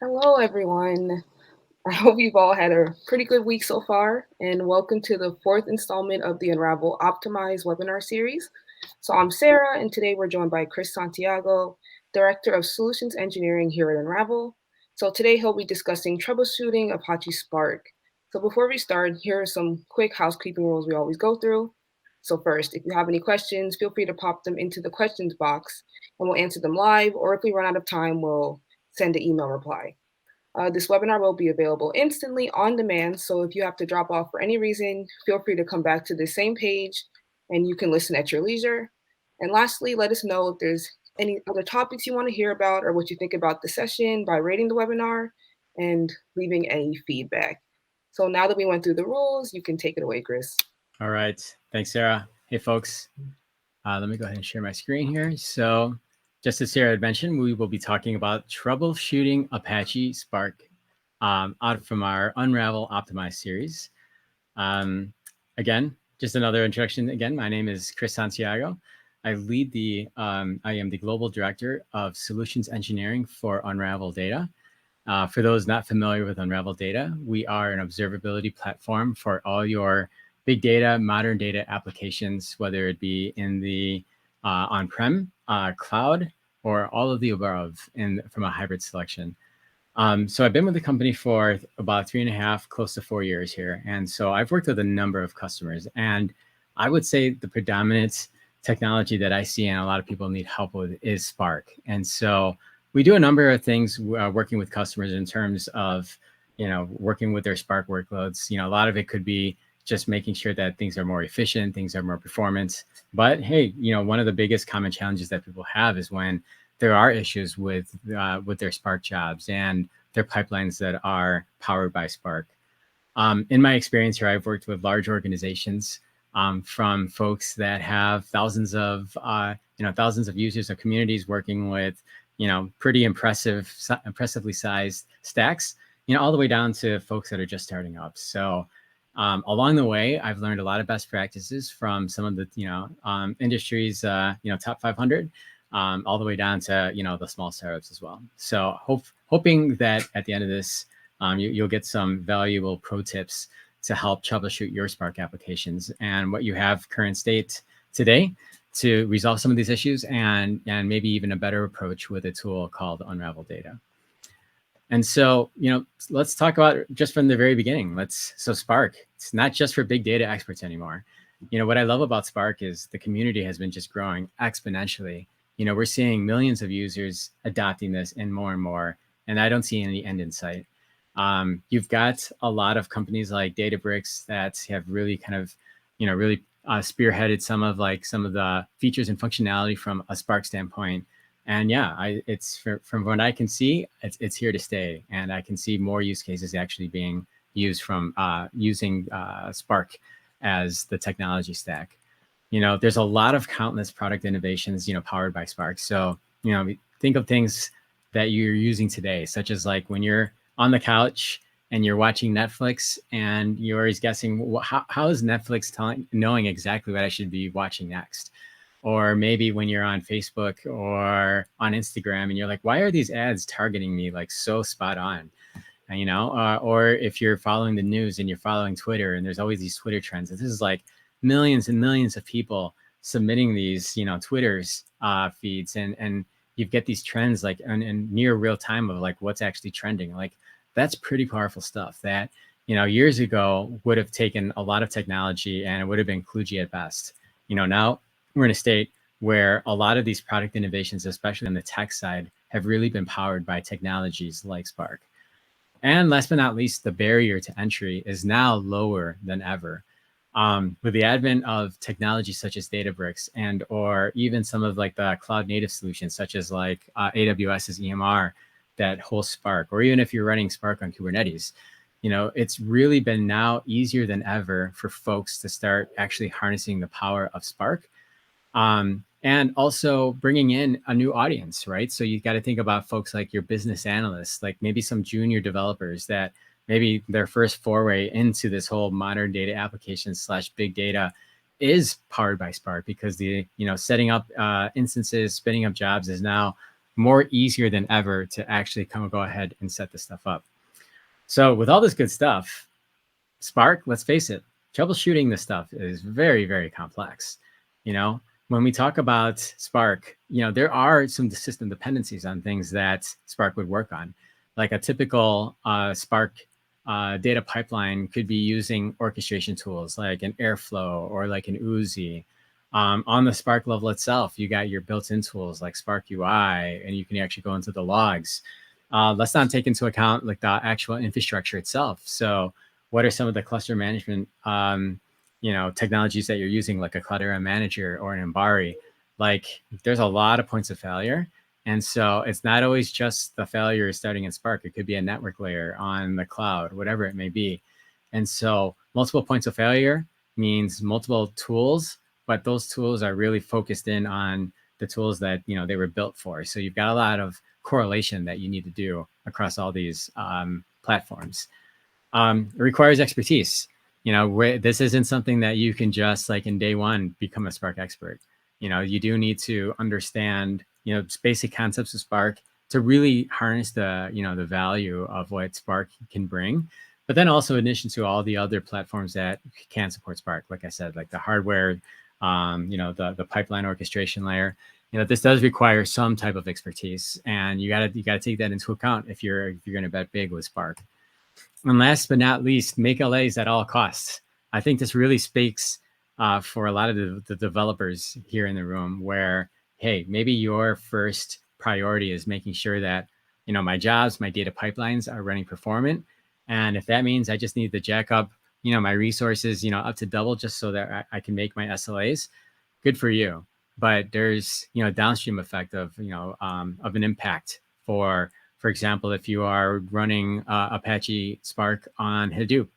Hello, everyone. I hope you've all had a pretty good week so far, and welcome to the fourth installment of the Unravel Optimize webinar series. So, I'm Sarah, and today we're joined by Chris Santiago, Director of Solutions Engineering here at Unravel. So, today he'll be discussing troubleshooting Apache Spark. So, before we start, here are some quick housekeeping rules we always go through. So, first, if you have any questions, feel free to pop them into the questions box, and we'll answer them live, or if we run out of time, we'll send an email reply. This webinar will be available instantly on demand, so if you have to drop off for any reason, feel free to come back to the same page and you can listen at your leisure. And lastly, let us know if there's any other topics you want to hear about or what you think about the session by rating the webinar and leaving any feedback. So now that we went through the rules, you can take it away, Chris. All right. Thanks, Sarah. Hey, folks. Let me go ahead and share my screen here. So just as Sarah had mentioned, we will be talking about troubleshooting Apache Spark out from our Unravel Optimize series. Again, just another introduction. Again, my name is Chris Santiago. I am the Global Director of Solutions Engineering for Unravel Data. For those not familiar with Unravel Data, we are an observability platform for all your big data, modern data applications, whether it be in the on-prem, cloud, or all of the above from a hybrid selection. So I've been with the company for about 3.5, close to 4 years here. And so I've worked with a number of customers. And I would say the predominant technology that I see and a lot of people need help with is Spark. And so we do a number of things working with customers in terms of, working with their Spark workloads. A lot of it could be just making sure that things are more efficient, things are more performant. But hey, one of the biggest common challenges that people have is when there are issues with their Spark jobs and their pipelines that are powered by Spark. In my experience here, I've worked with large organizations, from folks that have thousands of users or communities working with pretty impressively sized stacks, all the way down to folks that are just starting up. So along the way, I've learned a lot of best practices from some of the industries top 500. All the way down to the small startups as well. So hoping that at the end of this, you'll get some valuable pro tips to help troubleshoot your Spark applications and what you have current state today to resolve some of these issues, and maybe even a better approach with a tool called Unravel Data. And so, let's talk about just from the very beginning. So Spark, it's not just for big data experts anymore. What I love about Spark is the community has been just growing exponentially. We're seeing millions of users adopting this and more, and I don't see any end in sight. You've got a lot of companies like Databricks that have really kind of, really spearheaded some of the features and functionality from a Spark standpoint. And yeah, it's from what I can see, it's here to stay, and I can see more use cases actually being used from using Spark as the technology stack. There's a lot of countless product innovations, powered by Spark. So, think of things that you're using today, such as like when you're on the couch and you're watching Netflix and you're always guessing, how is Netflix knowing exactly what I should be watching next? Or maybe when you're on Facebook or on Instagram and you're like, why are these ads targeting me like so spot on? And, or if you're following the news and you're following Twitter and there's always these Twitter trends, and this is like millions and millions of people submitting these, Twitter's feeds, and you get these trends like in near real time of like what's actually trending. Like that's pretty powerful stuff that, years ago would have taken a lot of technology and it would have been kludgy at best. Now we're in a state where a lot of these product innovations, especially on the tech side, have really been powered by technologies like Spark. And last but not least, the barrier to entry is now lower than ever. With the advent of technology such as Databricks or even some of like the cloud native solutions, such as like AWS's EMR that hosts Spark, or even if you're running Spark on Kubernetes, it's really been now easier than ever for folks to start actually harnessing the power of Spark. And also bringing in a new audience, right? So you got to think about folks like your business analysts, like maybe some junior developers that maybe their first foray into this whole modern data application / big data is powered by Spark, because the setting up instances, spinning up jobs is now more easier than ever to actually go ahead and set this stuff up. So with all this good stuff, Spark, let's face it, troubleshooting this stuff is very, very complex. When we talk about Spark, there are some system dependencies on things that Spark would work on. Like a typical Spark data pipeline could be using orchestration tools like an Airflow or like an Oozie. On the Spark level itself, you got your built-in tools like Spark UI, and you can actually go into the logs. Let's not take into account like the actual infrastructure itself. So what are some of the cluster management technologies that you're using, like a Cloudera Manager or an Embari? Like, there's a lot of points of failure. And so it's not always just the failure starting in Spark. It could be a network layer on the cloud, whatever it may be. And so multiple points of failure means multiple tools, but those tools are really focused in on the tools that they were built for. So you've got a lot of correlation that you need to do across all these platforms. It requires expertise. This isn't something that you can just like in day one become a Spark expert. You do need to understand basic concepts of Spark to really harness the the value of what Spark can bring. But then also in addition to all the other platforms that can support Spark, like I said, like the hardware, the pipeline orchestration layer. This does require some type of expertise, and you gotta take that into account if you're going to bet big with Spark. And last but not least, make LAs at all costs. I think this really speaks for a lot of the developers here in the room where, hey, maybe your first priority is making sure that, my jobs, my data pipelines are running performant. And if that means I just need to jack up, my resources, up to double just so that I can make my SLAs, good for you. But there's, downstream effect of, of an impact for example, if you are running Apache Spark on Hadoop,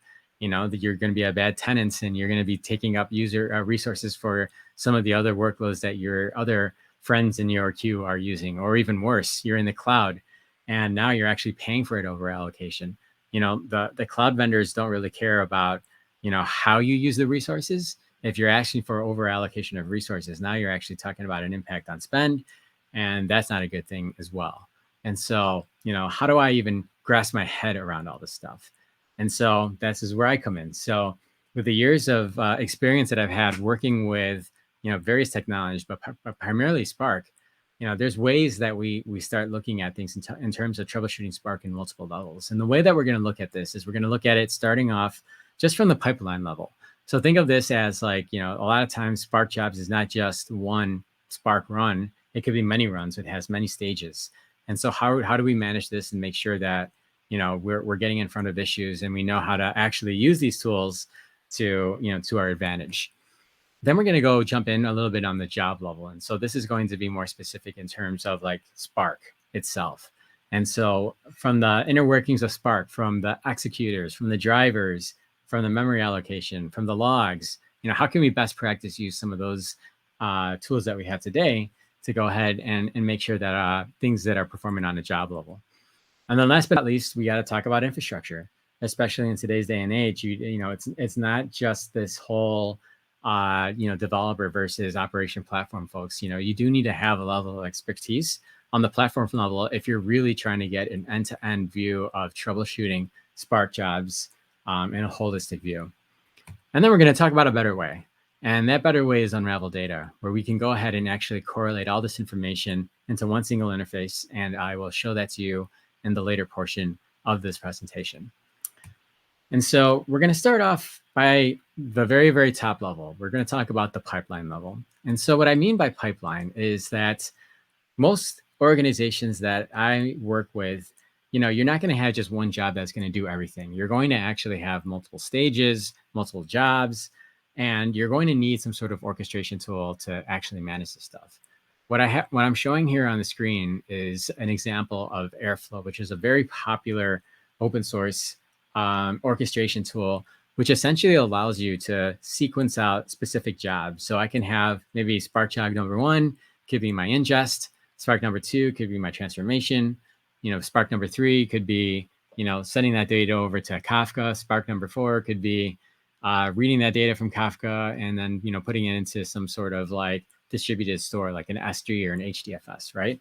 that you're going to be a bad tenant and you're going to be taking up user resources for some of the other workloads that your other friends in your queue are using, or even worse, you're in the cloud and now you're actually paying for it over allocation. The cloud vendors don't really care about, how you use the resources. If you're asking for over allocation of resources, now you're actually talking about an impact on spend, and that's not a good thing as well. And so, how do I even grasp my head around all this stuff? And so this is where I come in. So with the years of experience that I've had working with, various technologies, but primarily Spark, there's ways that we start looking at things in terms of troubleshooting Spark in multiple levels. And the way that we're going to look at this is we're going to look at it starting off just from the pipeline level. So think of this as like, a lot of times Spark jobs is not just one Spark run. It could be many runs. It has many stages. And so how do we manage this and make sure that, we're getting in front of issues and we know how to actually use these tools to, to our advantage. Then we're going to go jump in a little bit on the job level. And so this is going to be more specific in terms of like Spark itself. And so from the inner workings of Spark, from the executors, from the drivers, from the memory allocation, from the logs, how can we best practice use some of those tools that we have today to go ahead and make sure that things that are performing on a job level. And then last but not least, we got to talk about infrastructure, especially in today's day and age. It's not just this whole, developer versus operation platform folks. You do need to have a level of expertise on the platform level if you're really trying to get an end-to-end view of troubleshooting Spark jobs in a holistic view. And then we're going to talk about a better way. And that better way is Unravel Data, where we can go ahead and actually correlate all this information into one single interface. And I will show that to you in the later portion of this presentation. And so we're going to start off by the very, very top level. We're going to talk about the pipeline level. And so what I mean by pipeline is that most organizations that I work with, you're not going to have just one job that's going to do everything. You're going to actually have multiple stages, multiple jobs, and you're going to need some sort of orchestration tool to actually manage this stuff. What I'm showing here on the screen is an example of Airflow, which is a very popular open source orchestration tool, which essentially allows you to sequence out specific jobs. So I can have maybe Spark job number 1 could be my ingest, Spark number 2 could be my transformation, Spark number 3 could be, sending that data over to Kafka. Spark number 4 could be reading that data from Kafka and then, putting it into some sort of like distributed store, like an S3 or an HDFS, right?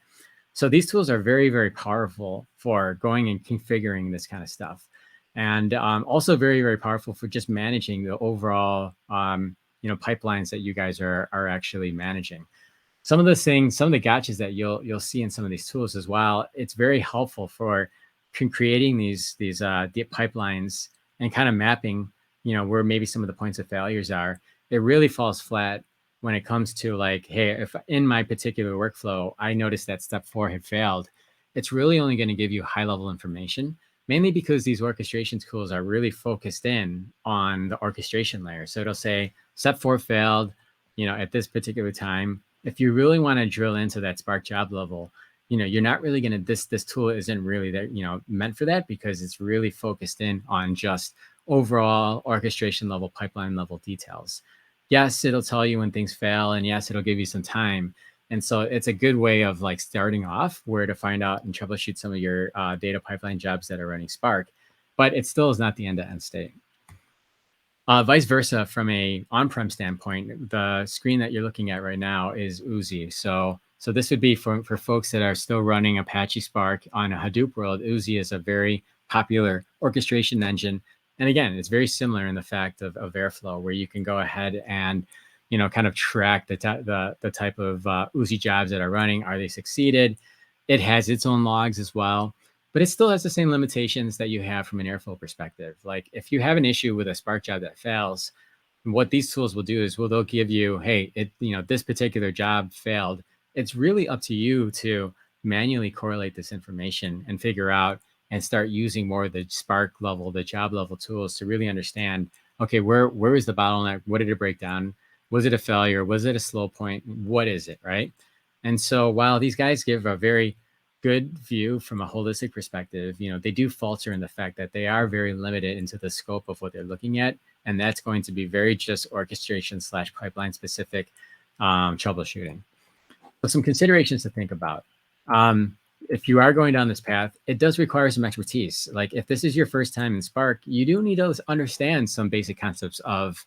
So these tools are very, very powerful for going and configuring this kind of stuff. And also very, very powerful for just managing the overall, pipelines that you guys are actually managing. Some of the things, some of the gotchas that you'll see in some of these tools as well, it's very helpful for creating these deep pipelines and kind of mapping, where maybe some of the points of failures are. It really falls flat when it comes to like, hey, if in my particular workflow, I noticed that step 4 had failed, it's really only going to give you high level information, mainly because these orchestration tools are really focused in on the orchestration layer. So it'll say step 4 failed, at this particular time. If you really want to drill into that Spark job level, you're not really going to, this tool isn't really that, meant for that, because it's really focused in on just overall orchestration level, pipeline level details. Yes, it'll tell you when things fail, and yes, it'll give you some time. And so it's a good way of like starting off where to find out and troubleshoot some of your data pipeline jobs that are running Spark, but it still is not the end-to-end state. Vice versa, from a on-prem standpoint, the screen that you're looking at right now is Uzi. So this would be for folks that are still running Apache Spark on a Hadoop world. Uzi is a very popular orchestration engine. And again, it's very similar in the fact of Airflow, where you can go ahead and, kind of track the type of Uzi jobs that are running. Are they succeeded? It has its own logs as well, but it still has the same limitations that you have from an Airflow perspective. Like if you have an issue with a Spark job that fails, what these tools will do is, they'll give you, hey, this particular job failed. It's really up to you to manually correlate this information and figure out and start using more of the Spark level, the job level tools to really understand, okay, where is the bottleneck? What did it break down? Was it a failure? Was it a slow point? What is it, right? And so while these guys give a very good view from a holistic perspective, they do falter in the fact that they are very limited into the scope of what they're looking at. And that's going to be very just orchestration / pipeline specific troubleshooting. So some considerations to think about. If you are going down this path, it does require some expertise. Like if this is your first time in Spark, you do need to understand some basic concepts of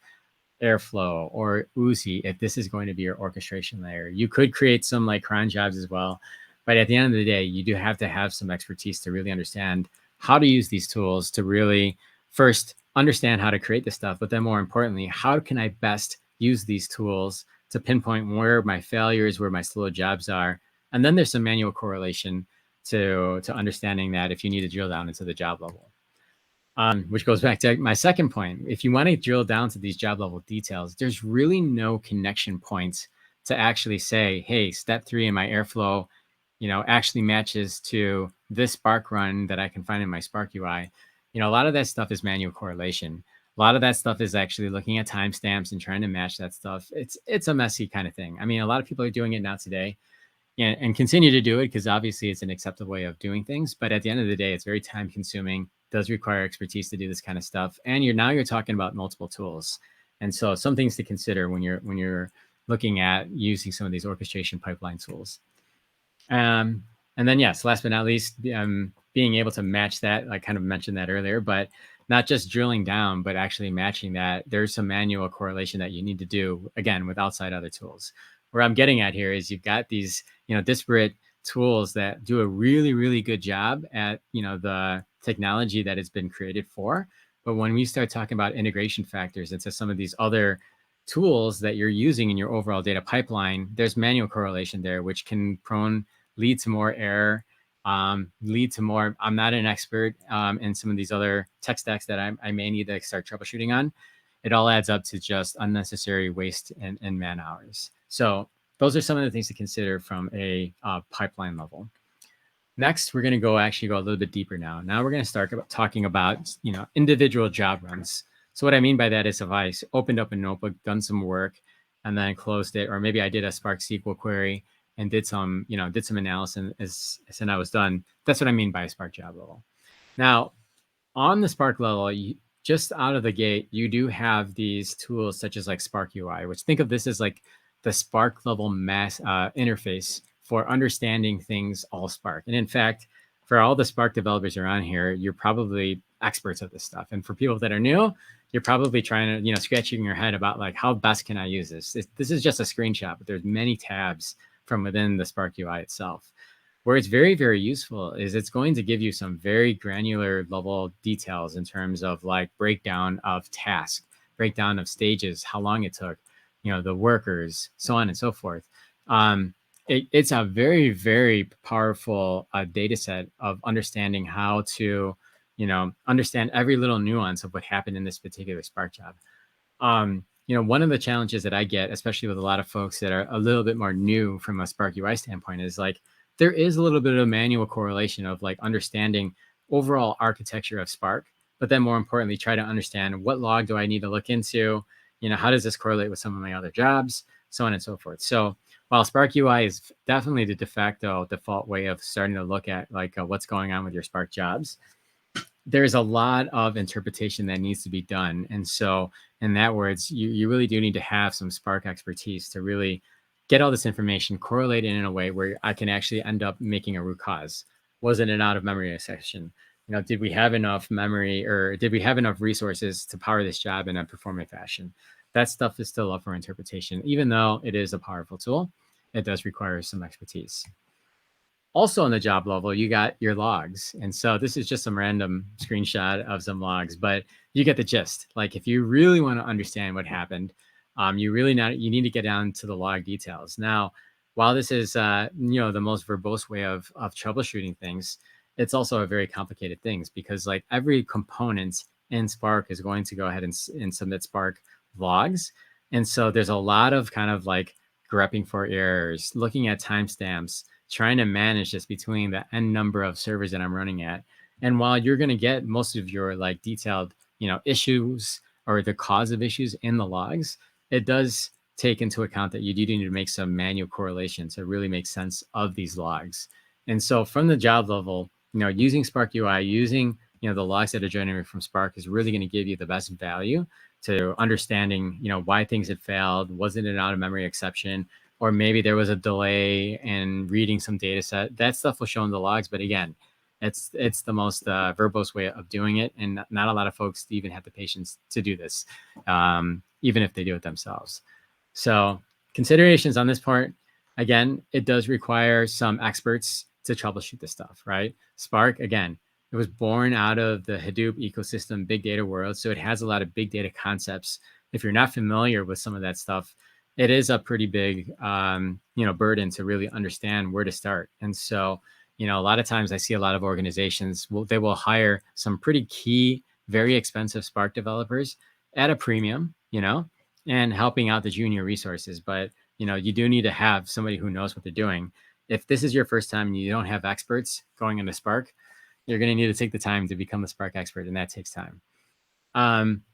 Airflow or Uzi if this is going to be your orchestration layer. You could create some like cron jobs as well, but at the end of the day, you do have to have some expertise to really understand how to use these tools to really first understand how to create this stuff, but then more importantly, how can I best use these tools to pinpoint where my failures, where my slow jobs are. And then there's some manual correlation to understanding that if you need to drill down into the job level. Which goes back to my second point. If you want to drill down to these job level details, there's really no connection points to actually say, hey, step 3 in my Airflow, actually matches to this Spark run that I can find in my Spark UI. A lot of that stuff is manual correlation. A lot of that stuff is actually looking at timestamps and trying to match that stuff. It's a messy kind of thing. I mean, a lot of people are doing it now today and continue to do it because obviously it's an acceptable way of doing things. But at the end of the day, it's very time consuming, does require expertise to do this kind of stuff. And you're talking about multiple tools. And so some things to consider when you're looking at using some of these orchestration pipeline tools. And then, yes, last but not least, being able to match that. I kind of mentioned that earlier, but not just drilling down, but actually matching that. There's some manual correlation that you need to do, again, with outside other tools. Where I'm getting at here is you've got these, disparate tools that do a really, really good job at, the technology that it's been created for. But when we start talking about integration factors into some of these other tools that you're using in your overall data pipeline, there's manual correlation there, which can lead to more error, lead to more. I'm not an expert in some of these other tech stacks that I may need to start troubleshooting on. It all adds up to just unnecessary waste and man hours. So those are some of the things to consider from a pipeline level. Next, we're going to actually go a little bit deeper now. Now we're going to start talking about, individual job runs. So what I mean by that is if I opened up a notebook, done some work, and then closed it, or maybe I did a Spark SQL query and did some analysis and I was done. That's what I mean by a Spark job level. Now, on the Spark level, just out of the gate, you do have these tools such as like Spark UI, which think of this as like the Spark level mass interface for understanding things all Spark. And in fact, for all the Spark developers around here, you're probably experts at this stuff. And for people that are new, you're probably trying to, scratching your head about like, how best can I use this? This is just a screenshot, but there's many tabs from within the Spark UI itself. Where it's very, very useful is it's going to give you some very granular level details in terms of like breakdown of task, breakdown of stages, how long it took, the workers, so on and so forth. It's a very, very powerful data set of understanding how to, understand every little nuance of what happened in this particular Spark job. One of the challenges that I get, especially with a lot of folks that are a little bit more new from a Spark UI standpoint, is like there is a little bit of manual correlation of like understanding overall architecture of Spark, but then more importantly, try to understand what log do I need to look into, how does this correlate with some of my other jobs, so on and so forth. So while Spark UI is definitely the de facto default way of starting to look at like what's going on with your Spark jobs, there's a lot of interpretation that needs to be done. And so in that words, you really do need to have some Spark expertise to really get all this information, correlate it in a way where I can actually end up making a root cause. Was it an out of memory exception? Did we have enough memory or did we have enough resources to power this job in a performant fashion? That stuff is still up for interpretation. Even though it is a powerful tool, it does require some expertise. Also on the job level, you got your logs. And so this is just some random screenshot of some logs, but you get the gist. Like if you really want to understand what happened, you need to get down to the log details. Now, while this is the most verbose way of troubleshooting things, it's also a very complicated things because like every component in Spark is going to go ahead and submit Spark logs. And so there's a lot of kind of like grepping for errors, looking at timestamps, trying to manage this between the n number of servers that I'm running at. And while you're going to get most of your like detailed, issues or the cause of issues in the logs, it does take into account that you do need to make some manual correlation to really make sense of these logs. And so from the job level, using Spark UI, using, the logs that are generated from Spark is really going to give you the best value to understanding, why things had failed. Was it an out of memory exception? Or maybe there was a delay in reading some data set. That stuff will show in the logs. But again, it's the most verbose way of doing it. And not a lot of folks even have the patience to do this, even if they do it themselves. So considerations on this part, again, it does require some experts to troubleshoot this stuff, right? Spark, again, it was born out of the Hadoop ecosystem, big data world. So it has a lot of big data concepts. If you're not familiar with some of that stuff, it is a pretty big, burden to really understand where to start. And so, a lot of times I see a lot of organizations, they will hire some pretty key, very expensive Spark developers at a premium, and helping out the junior resources. But, you do need to have somebody who knows what they're doing. If this is your first time and you don't have experts going into Spark, you're going to need to take the time to become a Spark expert, and that takes time.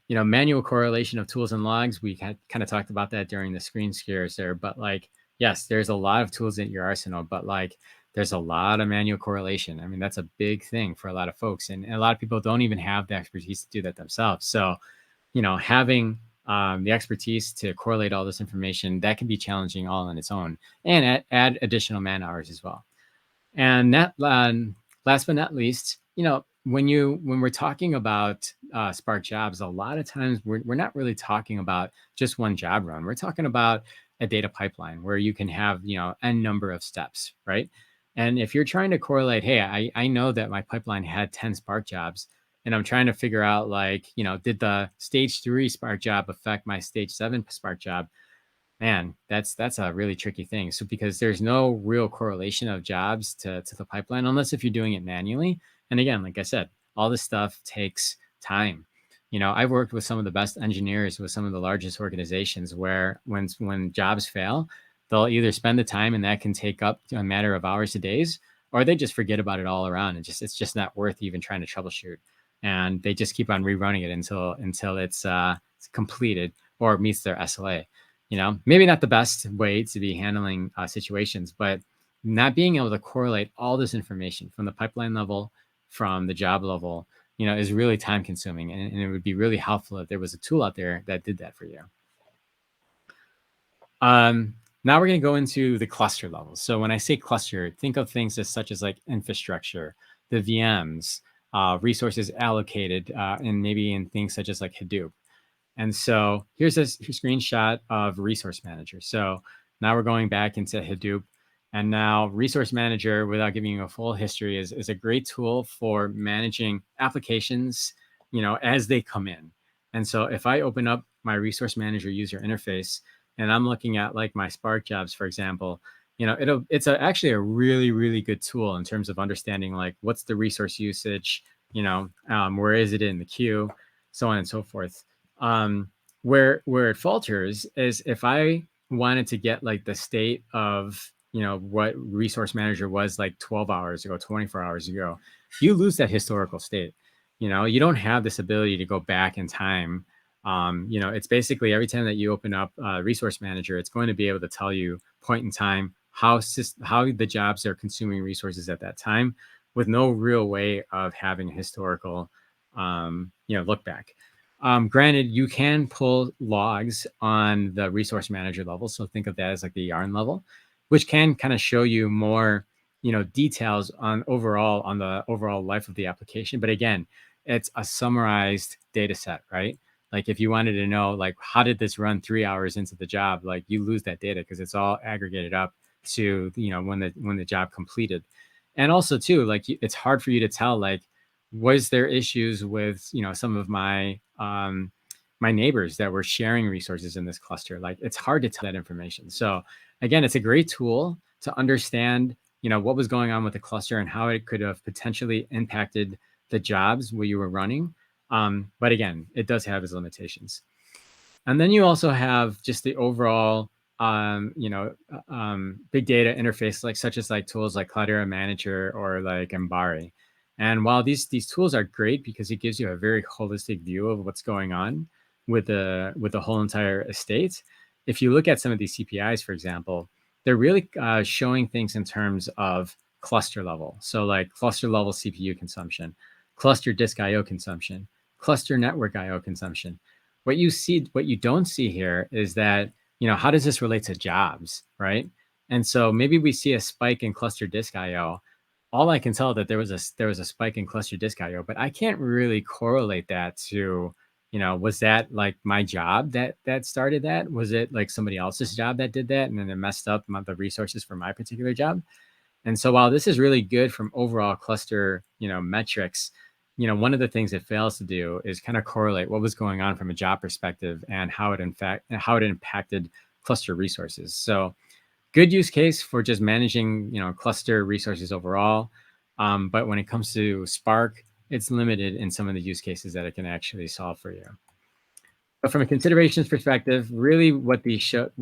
Manual correlation of tools and logs. We kind of talked about that during the screen scares there, but like, yes, there's a lot of tools in your arsenal, but like, there's a lot of manual correlation. I mean, that's a big thing for a lot of folks, and a lot of people don't even have the expertise to do that themselves. So, having the expertise to correlate all this information, that can be challenging all on its own, and add additional man hours as well. And last but not least, when we're talking about Spark jobs, a lot of times we're not really talking about just one job run. We're talking about a data pipeline where you can have, n number of steps, right? And if you're trying to correlate, hey, I know that my pipeline had 10 Spark jobs, and I'm trying to figure out like, did the stage 3 Spark job affect my stage 7 Spark job? Man, that's a really tricky thing. So because there's no real correlation of jobs to the pipeline, unless if you're doing it manually. And again, like I said, all this stuff takes time. I've worked with some of the best engineers with some of the largest organizations where when jobs fail, they'll either spend the time and that can take up a matter of hours to days, or they just forget about it all around and it's just not worth even trying to troubleshoot. And they just keep on rerunning it until it's completed or meets their SLA. Maybe not the best way to be handling situations, but not being able to correlate all this information from the pipeline level, from the job level, is really time consuming. And it would be really helpful if there was a tool out there that did that for you. Now we're going to go into the cluster levels. So when I say cluster, think of things such as like infrastructure, the VMs, resources allocated, and maybe in things such as like Hadoop. And so here's a screenshot of Resource Manager. So now we're going back into Hadoop. And now Resource Manager, without giving you a full history, is a great tool for managing applications, as they come in. And so if I open up my Resource Manager user interface and I'm looking at like my Spark jobs, for example, it's actually a really, really good tool in terms of understanding like what's the resource usage, where is it in the queue, so on and so forth. Where it falters is if I wanted to get like the state of what Resource Manager was like 12 hours ago, 24 hours ago, you lose that historical state. You don't have this ability to go back in time. It's basically every time that you open up Resource Manager, it's going to be able to tell you point in time how the jobs are consuming resources at that time, with no real way of having a historical look back. Granted, you can pull logs on the Resource Manager level, so think of that as like the yarn level, which can kind of show you more details on the overall life of the application. But again, it's a summarized data set, right? Like if you wanted to know like how did this run 3 hours into the job, like you lose that data because it's all aggregated up to when the job completed. And also too, like it's hard for you to tell like was there issues with some of my my neighbors that were sharing resources in this cluster. Like it's hard to tell that information. So again, it's a great tool to understand what was going on with the cluster and how it could have potentially impacted the jobs where you were running. But again, it does have its limitations. And then you also have just the overall big data interface, like such as like tools like Cloudera Manager or like Embari. And while these tools are great because it gives you a very holistic view of what's going on with the whole entire estate, if you look at some of these CPIs, for example, they're really showing things in terms of cluster level. So like cluster level CPU consumption, cluster disk IO consumption, cluster network IO consumption. What you don't see here is that, how does this relate to jobs, right? And so maybe we see a spike in cluster disk IO. All I can tell that there was a spike in cluster disk IO, but I can't really correlate that to, was that like my job that started that? Was it like somebody else's job that did that and then it messed up the resources for my particular job? And so while this is really good from overall cluster, metrics, one of the things it fails to do is kind of correlate what was going on from a job perspective and how it impacted cluster resources. So good use case for just managing, cluster resources overall. But when it comes to Spark, it's limited in some of the use cases that it can actually solve for you. But from a considerations perspective, really what the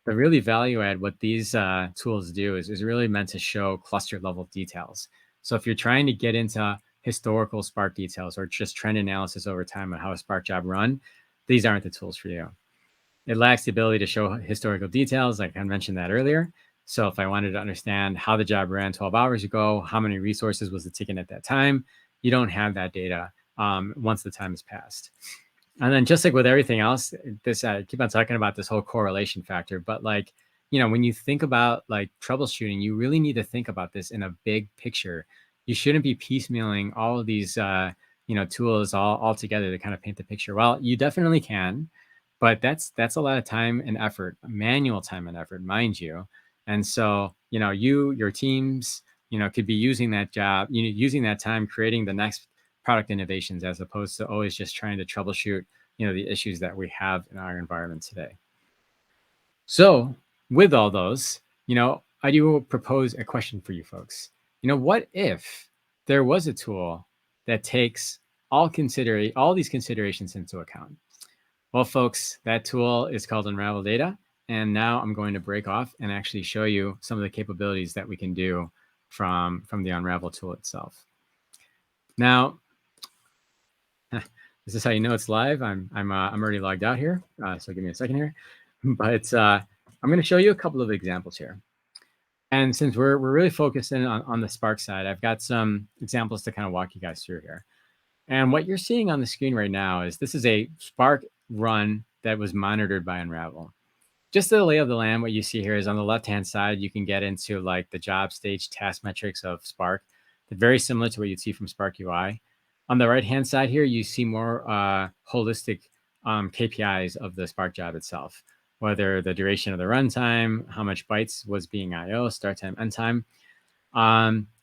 really value add, what these tools do is really meant to show cluster level details. So if you're trying to get into historical Spark details or just trend analysis over time on how a Spark job run, these aren't the tools for you. It lacks the ability to show historical details, like I mentioned that earlier. So if I wanted to understand how the job ran 12 hours ago, how many resources was it taking at that time, you don't have that data once the time has passed. And then just like with everything else, this I keep on talking about this whole correlation factor, but like, when you think about like troubleshooting, you really need to think about this in a big picture. You shouldn't be piecemealing all of these, tools all together to kind of paint the picture. Well, you definitely can, but that's a lot of time and effort, manual time and effort, mind you. And so, your teams, could be using that job, using that time, creating the next product innovations as opposed to always just trying to troubleshoot, the issues that we have in our environment today. So with all those, I do propose a question for you folks. What if there was a tool that takes all these considerations into account? Well, folks, that tool is called Unravel Data. And now I'm going to break off and actually show you some of the capabilities that we can do from the Unravel tool itself. Now, this is how you know it's live. I'm already logged out here, so give me a second here. But I'm going to show you a couple of examples here. And since we're really focused in on the Spark side, I've got some examples to kind of walk you guys through here. And what you're seeing on the screen right now is this is a Spark run that was monitored by Unravel. Just the lay of the land, what you see here is on the left-hand side, you can get into like the job stage task metrics of Spark. They're very similar to what you'd see from Spark UI. On the right-hand side here, you see more holistic KPIs of the Spark job itself. whether the duration of the runtime, how much bytes was being IO, start time, end time.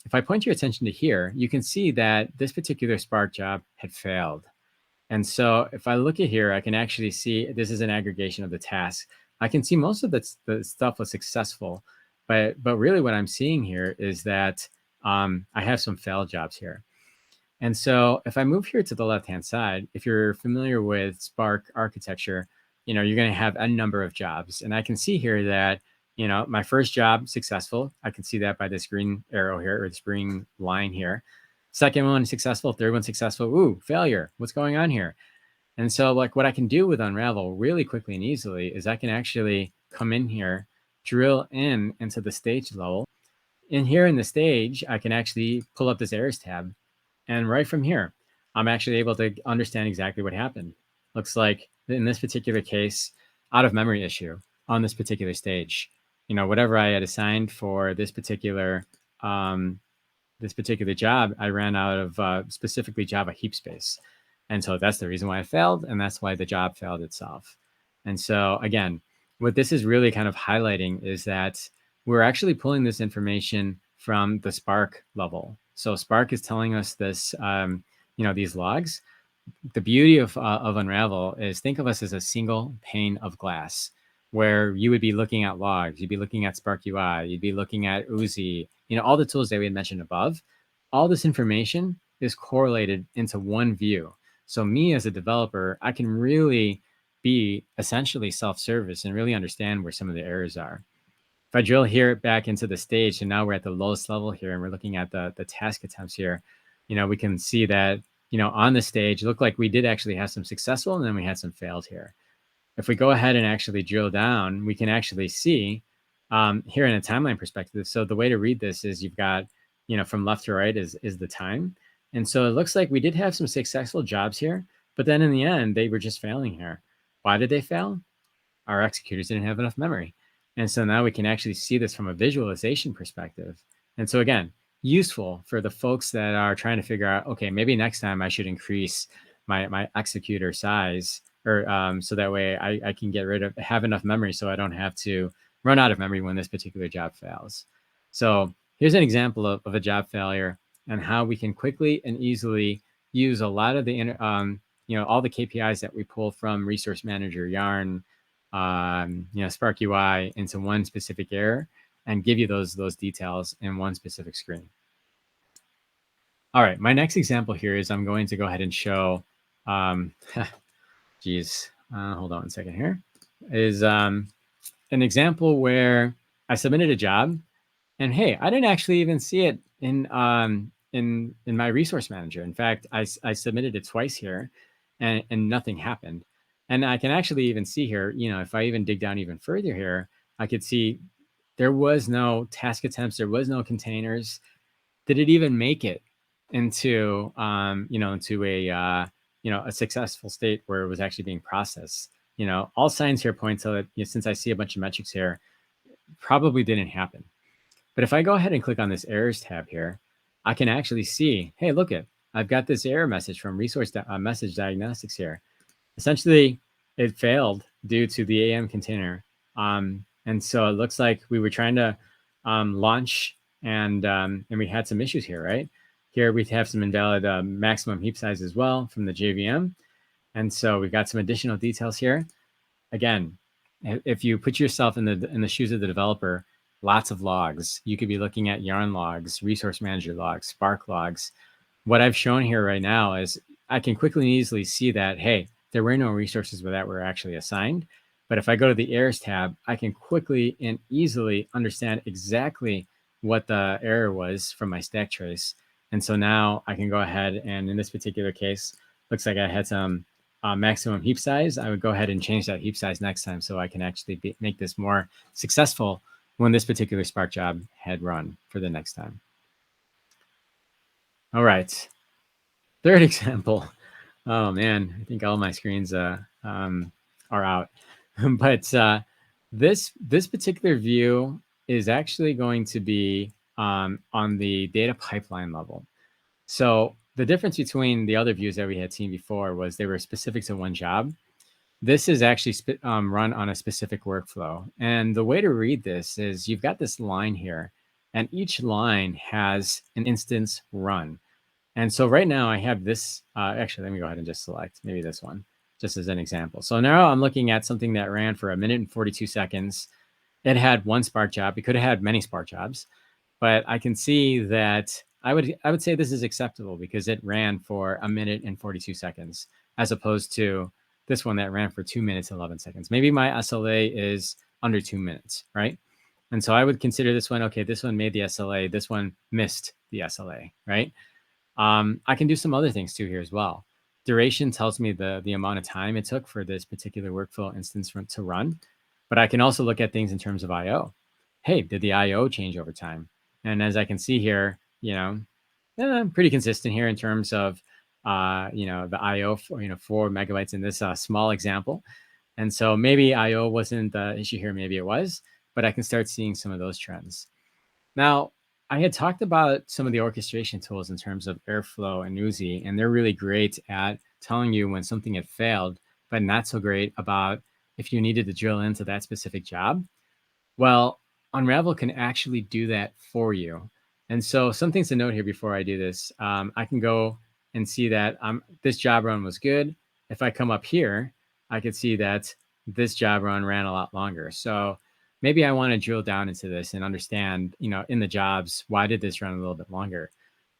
If I point your attention to here, you can see that this particular Spark job had failed. And so if I look at here, I can actually see this is an aggregation of the tasks. I can see most of the stuff was successful, but really what I'm seeing here is that I have some failed jobs here. And so if I move here to the left-hand side, if you're familiar with Spark architecture, you're going to have a number of jobs. And I can see here that, my first job successful. I can see that by this green arrow here, or this green line here. Second one successful, third one successful. Ooh, failure. What's going on here? And so like what I can do with Unravel really quickly and easily is I can actually come in here, drill into the stage level. And here in the stage, I can actually pull up this errors tab. And right from here, I'm actually able to understand exactly what happened. Looks like in this particular case, out of memory issue on this particular stage. Whatever I had assigned for this particular job, I ran out of specifically Java heap space. And so that's the reason why it failed, and that's why the job failed itself. And so again, what this is really kind of highlighting is that we're actually pulling this information from the Spark level. So Spark is telling us this, these logs. The beauty of Unravel is think of us as a single pane of glass where you would be looking at logs, you'd be looking at Spark UI, you'd be looking at Uzi, all the tools that we had mentioned above. All this information is correlated into one view. So me as a developer, I can really be essentially self-service and really understand where some of the errors are. If I drill here back into the stage, and now we're at the lowest level here, and we're looking at the task attempts here, we can see that, on the stage, it looked like we did actually have some successful, and then we had some failed here. If we go ahead and actually drill down, we can actually see here in a timeline perspective. So the way to read this is you've got, from left to right is the time. And so it looks like we did have some successful jobs here, but then in the end, they were just failing here. Why did they fail? Our executors didn't have enough memory. And so now we can actually see this from a visualization perspective. And so again, useful for the folks that are trying to figure out, okay, maybe next time I should increase my executor size, or so that way I can have enough memory so I don't have to run out of memory when this particular job fails. So here's an example of a job failure and how we can quickly and easily use a lot of the, all the KPIs that we pull from Resource Manager, Yarn, Spark UI into one specific error and give you those details in one specific screen. All right, my next example here is I'm going to go ahead and show, geez, hold on a second here, is an example where I submitted a job and hey, I didn't actually even see it in my resource manager. In fact, I submitted it twice here and nothing happened. And I can actually even see here, if I even dig down even further here, I could see there was no task attempts, there was no containers. Did it even make it into, into a successful state where it was actually being processed? All signs here point to that, since I see a bunch of metrics here, probably didn't happen. But if I go ahead and click on this errors tab here, I can actually see, hey, look it, I've got this error message from message diagnostics here. Essentially, it failed due to the AM container. And so it looks like we were trying to launch and we had some issues here, right? Here we have some invalid maximum heap size as well from the JVM. And so we've got some additional details here. Again, if you put yourself in the shoes of the developer, lots of logs. You could be looking at Yarn logs, Resource Manager logs, Spark logs. What I've shown here right now is I can quickly and easily see that, hey, there were no resources that were actually assigned. But if I go to the errors tab, I can quickly and easily understand exactly what the error was from my stack trace. And so now I can go ahead and in this particular case, looks like I had some maximum heap size. I would go ahead and change that heap size next time so I can actually make this more successful when this particular Spark job had run for the next time. All right, third example. Oh man, I think all my screens are out. But this particular view is actually going to be on the data pipeline level. So the difference between the other views that we had seen before was they were specific to one job. this is actually run on a specific workflow. And the way to read this is you've got this line here, and each line has an instance run. And so right now I have this, actually, let me go ahead and just select maybe this one, just as an example. So now I'm looking at something that ran for 1 minute and 42 seconds. It had one Spark job. It could have had many Spark jobs, but I can see that I would say this is acceptable because it ran for 1 minute and 42 seconds, as opposed to this one that ran for 2 minutes and 11 seconds. Maybe my SLA is under 2 minutes, right? And so I would consider this one, okay, this one made the SLA, this one missed the SLA, right? I can do some other things too here as well. Duration tells me the amount of time it took for this particular workflow instance to run, but I can also look at things in terms of I/O. Hey, did the I/O change over time? And as I can see here, I'm pretty consistent here in terms of, the I/O for 4 MB in this small example. And so maybe I/O wasn't the issue here, maybe it was, but I can start seeing some of those trends. Now, I had talked about some of the orchestration tools in terms of Airflow and Newsy, and they're really great at telling you when something had failed, but not so great about if you needed to drill into that specific job. Well, Unravel can actually do that for you. And so some things to note here before I do this, I can go and see that this job run was good. If I come up here, I could see that this job run ran a lot longer. So maybe I want to drill down into this and understand, in the jobs, why did this run a little bit longer?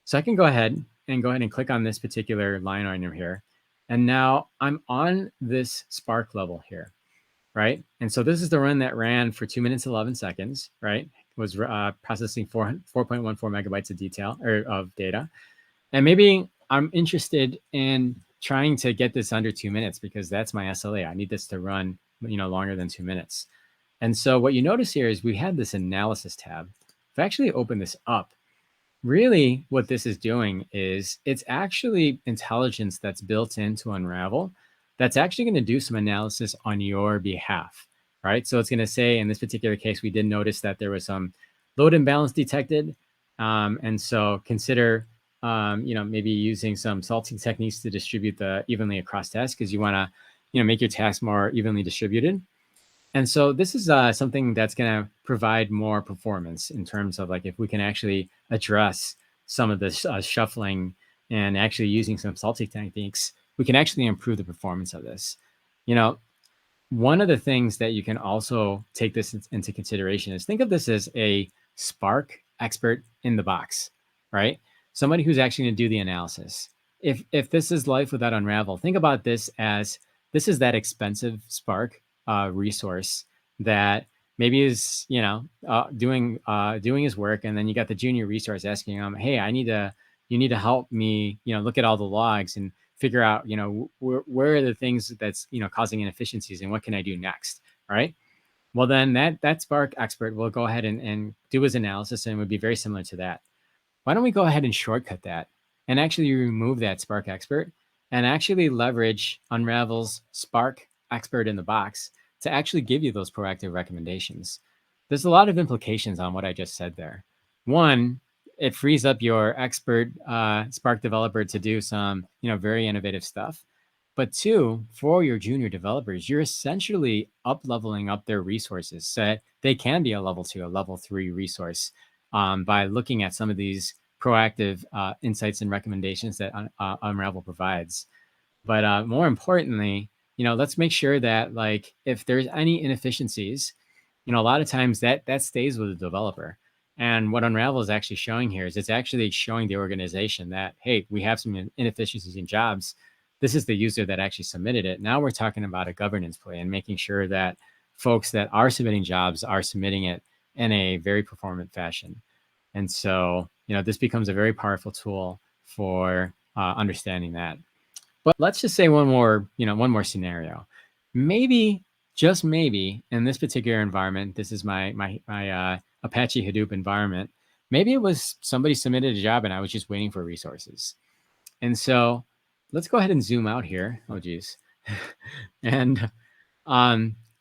So I can go ahead and click on this particular line item here. And now I'm on this Spark level here, right? And so this is the run that ran for 2 minutes, 11 seconds, right? Was processing 4.14 megabytes of detail or of data. And maybe I'm interested in trying to get this under 2 minutes because that's my SLA. I need this to run, longer than 2 minutes. And so what you notice here is we had this analysis tab. If I actually open this up, really what this is doing is it's actually intelligence that's built into Unravel that's actually going to do some analysis on your behalf, right? So it's going to say, in this particular case, we did notice that there was some load imbalance detected. And so consider, maybe using some salting techniques to distribute the evenly across tasks because you want to, make your tasks more evenly distributed. And so this is something that's going to provide more performance in terms of like if we can actually address some of this shuffling and actually using some salty techniques, we can actually improve the performance of this. One of the things that you can also take this into consideration is think of this as a Spark expert in the box, right? Somebody who's actually going to do the analysis. If this is life without Unravel, think about this as this is that expensive Spark resource that maybe is doing his work, and then you got the junior resource asking him, hey, you need to help me look at all the logs and figure out where are the things that's causing inefficiencies and what can I do next, right? Well, then that Spark expert will go ahead and do his analysis, and it would be very similar to that. Why don't we go ahead and shortcut that and actually remove that Spark expert and actually leverage Unravel's Spark expert in the box to actually give you those proactive recommendations? There's a lot of implications on what I just said there. One, it frees up your expert Spark developer to do some, very innovative stuff. But two, for your junior developers, you're essentially leveling up their resources so that they can be a level 2, a level 3 resource by looking at some of these proactive insights and recommendations that Unravel provides. But more importantly, let's make sure that like if there's any inefficiencies, a lot of times that stays with the developer. And what Unravel is actually showing here is it's actually showing the organization that, hey, we have some inefficiencies in jobs. This is the user that actually submitted it. Now we're talking about a governance play and making sure that folks that are submitting jobs are submitting it in a very performant fashion. And so, this becomes a very powerful tool for understanding that. But let's just say one more scenario. Maybe, just maybe, in this particular environment, this is my Apache Hadoop environment. Maybe it was somebody submitted a job and I was just waiting for resources. And so let's go ahead and zoom out here. Oh, geez. And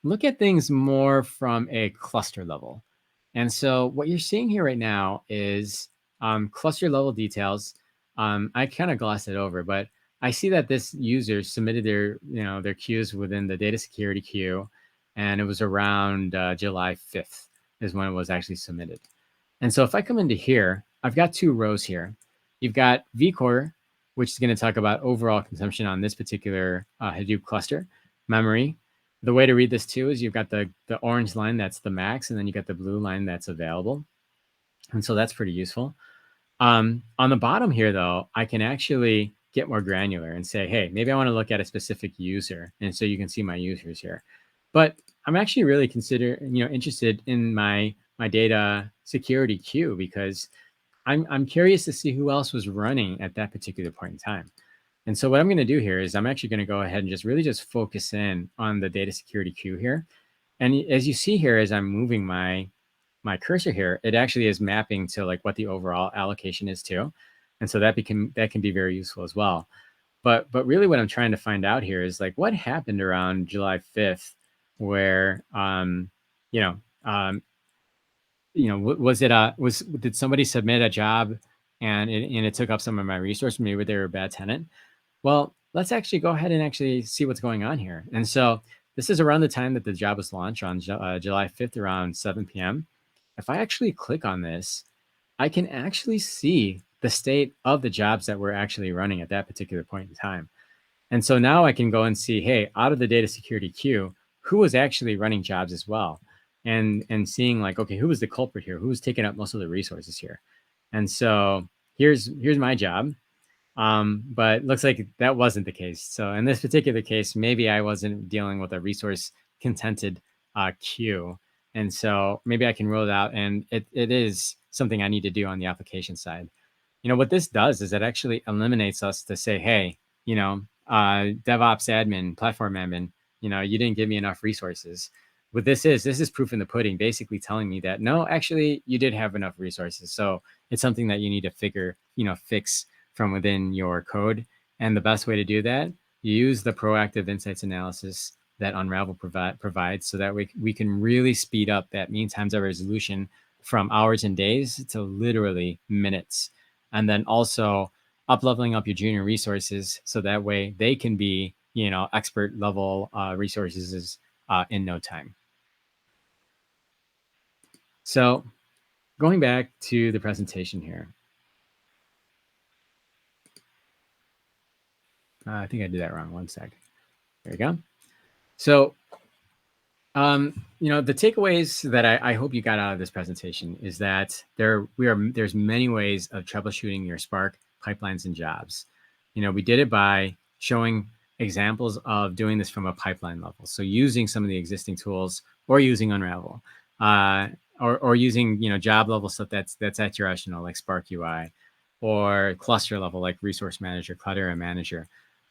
look at things more from a cluster level. And so what you're seeing here right now is cluster level details. I kind of glossed it over, but I see that this user submitted their, their queues within the data security queue, and it was around July 5th is when it was actually submitted. And so if I come into here, I've got two rows here. You've got vCore, which is going to talk about overall consumption on this particular Hadoop cluster, memory. The way to read this too is you've got the orange line, that's the max, and then you got the blue line that's available. And so that's pretty useful. On the bottom here, though, I can actually get more granular and say, hey, maybe I want to look at a specific user. And so you can see my users here. But I'm actually really interested in my data security queue, because I'm curious to see who else was running at that particular point in time. And so what I'm going to do here is I'm actually going to go ahead and just focus in on the data security queue here. And as you see here, as I'm moving my cursor here, it actually is mapping to like what the overall allocation is too. And so that can be very useful as well. But really what I'm trying to find out here is like what happened around July 5th, where did somebody submit a job and it took up some of my resources? Maybe they were a bad tenant. Well, let's actually go ahead and actually see what's going on here. And so this is around the time that the job was launched on July 5th around 7 p.m. If I actually click on this, I can actually see the state of the jobs that were actually running at that particular point in time. And so now I can go and see, hey, out of the data security queue, who was actually running jobs as well? And seeing like, okay, who was the culprit here? Who was taking up most of the resources here? And so here's my job. But looks like that wasn't the case. So in this particular case, maybe I wasn't dealing with a resource contented queue. And so maybe I can roll it out, and it is something I need to do on the application side. What this does is it actually eliminates us to say, hey, DevOps admin, platform admin, you didn't give me enough resources. What this is proof in the pudding, basically telling me that, no, actually, you did have enough resources. So it's something that you need to fix from within your code. And the best way to do that, you use the proactive insights analysis that Unravel provides, so that we can really speed up that mean times of resolution from hours and days to literally minutes. And then also leveling up your junior resources, so that way they can be, expert level resources in no time. So going back to the presentation here. I think I did that wrong. One sec. There you go. So, the takeaways that I hope you got out of this presentation is that there's many ways of troubleshooting your Spark pipelines and jobs. We did it by showing examples of doing this from a pipeline level. So using some of the existing tools, or using Unravel, or using job level stuff that's at your arsenal, like Spark UI, or cluster level like Resource Manager, Cloudera Manager.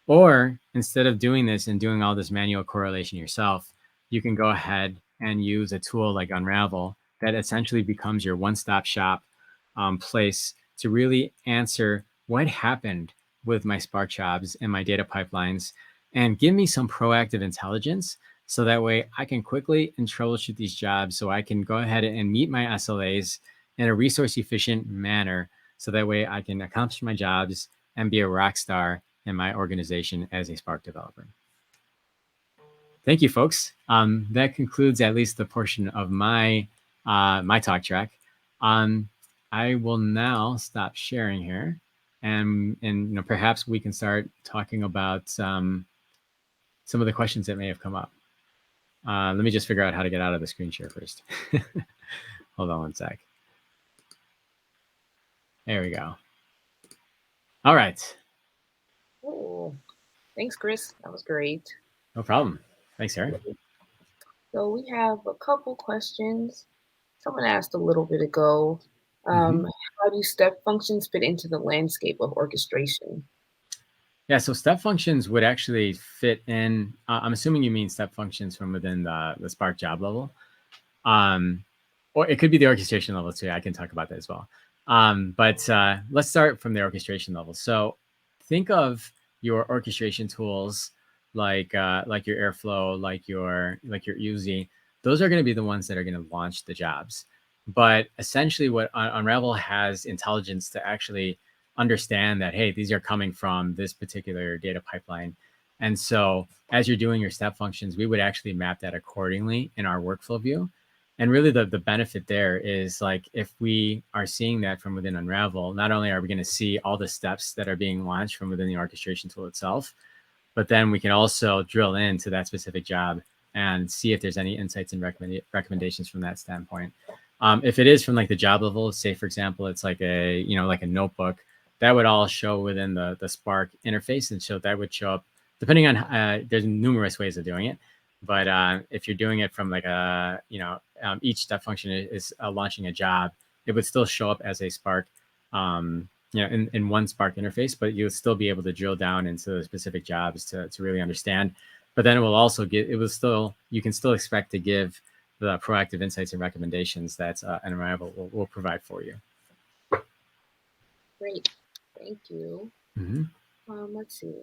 Or instead of doing this and doing all this manual correlation yourself, you can go ahead and use a tool like Unravel that essentially becomes your one-stop shop place to really answer what happened with my Spark jobs and my data pipelines, and give me some proactive intelligence, so that way I can quickly troubleshoot these jobs, so I can go ahead and meet my SLAs in a resource efficient manner, so that way I can accomplish my jobs and be a rock star in my organization as a Spark developer. Thank you, folks. That concludes at least the portion of my my talk track. I will now stop sharing here, and perhaps we can start talking about some of the questions that may have come up. Let me just figure out how to get out of the screen share first. Hold on one sec. There we go. All right. Oh, thanks, Chris. That was great. No problem. Thanks, Sarah. So we have a couple questions. Someone asked a little bit ago, how do step functions fit into the landscape of orchestration? Yeah, so step functions would actually fit in. I'm assuming you mean step functions from within the Spark job level. Or it could be the orchestration level too. I can talk about that as well. But let's start from the orchestration level. So think of your orchestration tools like your Airflow, like your Uzi. Those are going to be the ones that are going to launch the jobs. But essentially, what Unravel has intelligence to actually understand that, hey, these are coming from this particular data pipeline. And so as you're doing your step functions, we would actually map that accordingly in our workflow view. And really the benefit there is, like, if we are seeing that from within Unravel, not only are we going to see all the steps that are being launched from within the orchestration tool itself, but then we can also drill into that specific job and see if there's any insights and recommendations from that standpoint. If it is from like the job level, say for example, it's like a, like a notebook, that would all show within the Spark interface. And so that would show up depending on, there's numerous ways of doing it. But if you're doing it from like a, each step function is launching a job, it would still show up as a Spark, in one Spark interface, but you'll still be able to drill down into the specific jobs to really understand. But then it will also you can still expect to give the proactive insights and recommendations that an Unravel will provide for you. Great, thank you. Mm-hmm. Let's see.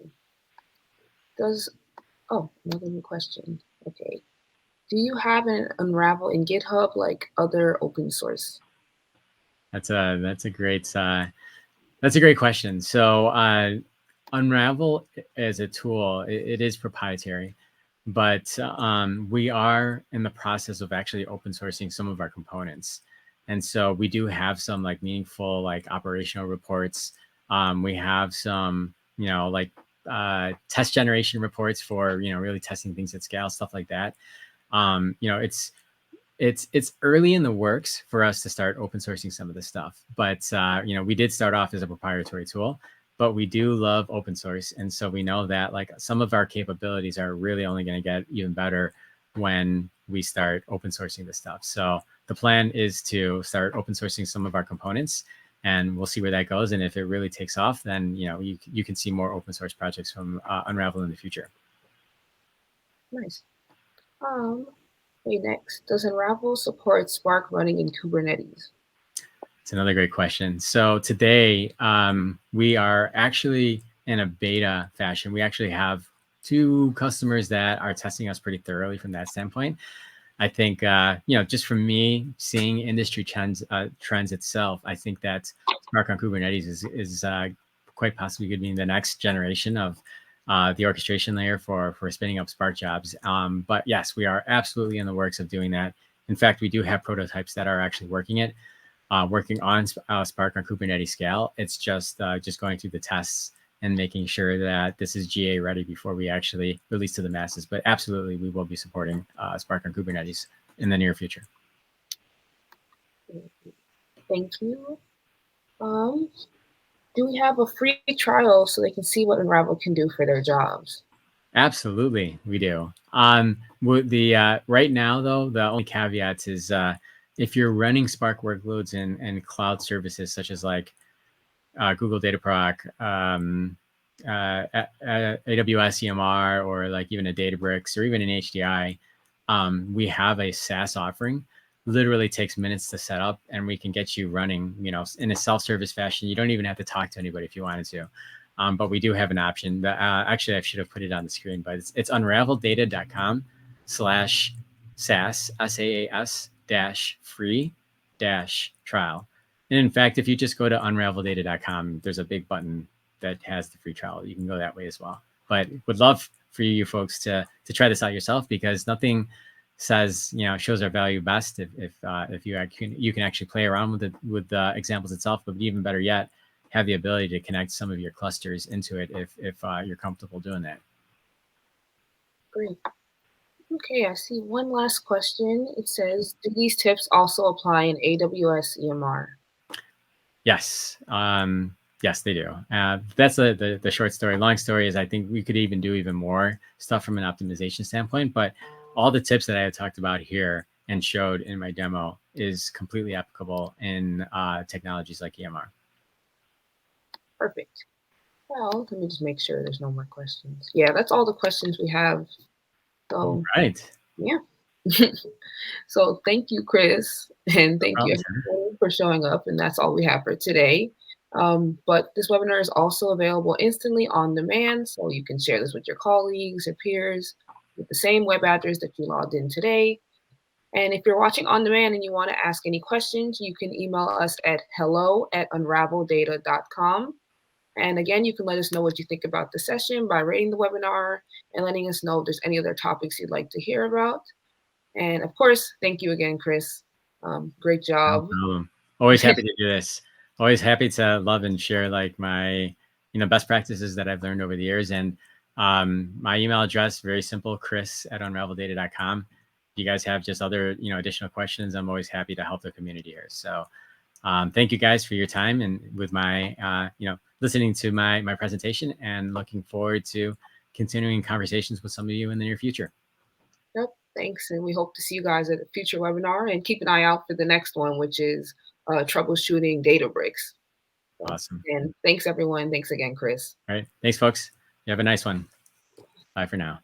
Another new question. Okay. Do you have an Unravel in GitHub like other open source? That's a great question. So Unravel as a tool, it is proprietary, but we are in the process of actually open sourcing some of our components. And so we do have some like meaningful like operational reports. We have some, test generation reports for, really testing things at scale, stuff like that. It's early in the works for us to start open sourcing some of this stuff, but we did start off as a proprietary tool, but we do love open source, and so we know that like some of our capabilities are really only going to get even better when we start open sourcing this stuff. So the plan is to start open sourcing some of our components, and we'll see where that goes. And if it really takes off, then you can see more open source projects from Unravel in the future. Nice. Next, does Unravel support Spark running in Kubernetes? It's another great question. So today we are actually in a beta fashion. We actually have 2 customers that are testing us pretty thoroughly from that standpoint. I think, just from me seeing industry trends itself, I think that Spark on Kubernetes is quite possibly going to be the next generation of the orchestration layer for spinning up Spark jobs. But yes, we are absolutely in the works of doing that. In fact, we do have prototypes that are actually working on Spark on Kubernetes scale. It's just going through the tests and making sure that this is GA ready before we actually release to the masses. But absolutely, we will be supporting Spark on Kubernetes in the near future. Thank you. Do we have a free trial so they can see what Unravel can do for their jobs? Absolutely, we do. Right now, though, the only caveat is if you're running Spark workloads and cloud services such as like Google Dataproc, AWS EMR, or like even a Databricks or even an HDI, we have a SaaS offering. Literally takes minutes to set up, and we can get you running, in a self-service fashion. You don't even have to talk to anybody if you wanted to. But we do have an option that actually I should have put it on the screen, but it's unraveldata.com/SaaS, SaaS-free-trial. And in fact, if you just go to unraveldata.com, there's a big button that has the free trial. You can go that way as well. But would love for you folks to try this out yourself, because nothing says, shows our value best if you can actually play around with the examples itself, but even better yet, have the ability to connect some of your clusters into it if you're comfortable doing that. Great. Okay, I see one last question. It says, do these tips also apply in AWS EMR? Yes. Yes, they do. That's the short story. Long story is I think we could even do even more stuff from an optimization standpoint, but all the tips that I had talked about here and showed in my demo is completely applicable in technologies like EMR. Perfect. Well, let me just make sure there's no more questions. Yeah, that's all the questions we have. So, right. Yeah. So thank you, Chris, and thank you everyone for showing up. And that's all we have for today. But this webinar is also available instantly on demand, so you can share this with your colleagues or peers with the same web address that you logged in today. And if you're watching on demand and you want to ask any questions, you can email us at hello@unraveldata.com. And again, you can let us know what you think about the session by rating the webinar and letting us know if there's any other topics you'd like to hear about. And of course, thank you again, Chris. Great No job. problem. Always happy to do this. Always happy to love and share like my, best practices that I've learned over the years. And my email address, very simple, chris@unraveldata.com. If you guys have just other, additional questions, I'm always happy to help the community here. So thank you guys for your time and with my, listening to my presentation, and looking forward to continuing conversations with some of you in the near future. Yep, thanks. And we hope to see you guys at a future webinar, and keep an eye out for the next one, which is troubleshooting data breaks. So, Awesome. and thanks everyone. Thanks again, Chris. All right. Thanks, folks. You have a nice one. Bye for now.